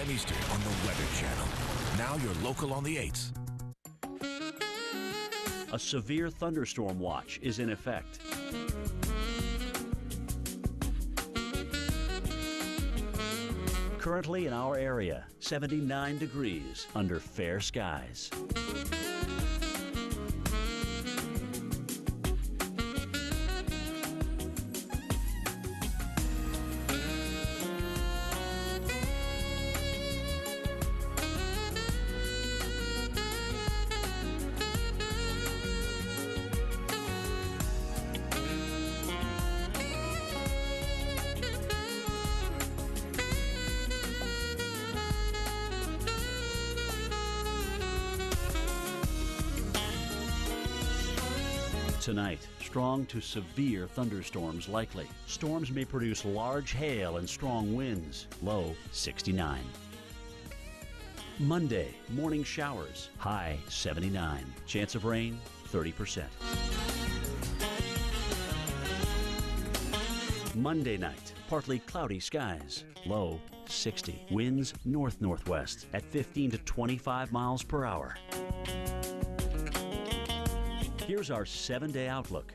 p.m. Eastern on the Weather Channel. Now you're local on the 8's. A severe thunderstorm watch is in effect. Currently in our area, 79 degrees under fair skies. Tonight, strong to severe thunderstorms likely. Storms may produce large hail and strong winds. Low 69. Monday, morning showers. High 79. Chance of rain 30%. Monday night, partly cloudy skies. Low 60. Winds north-northwest at 15 to 25 miles per hour. Here's our 7-day outlook.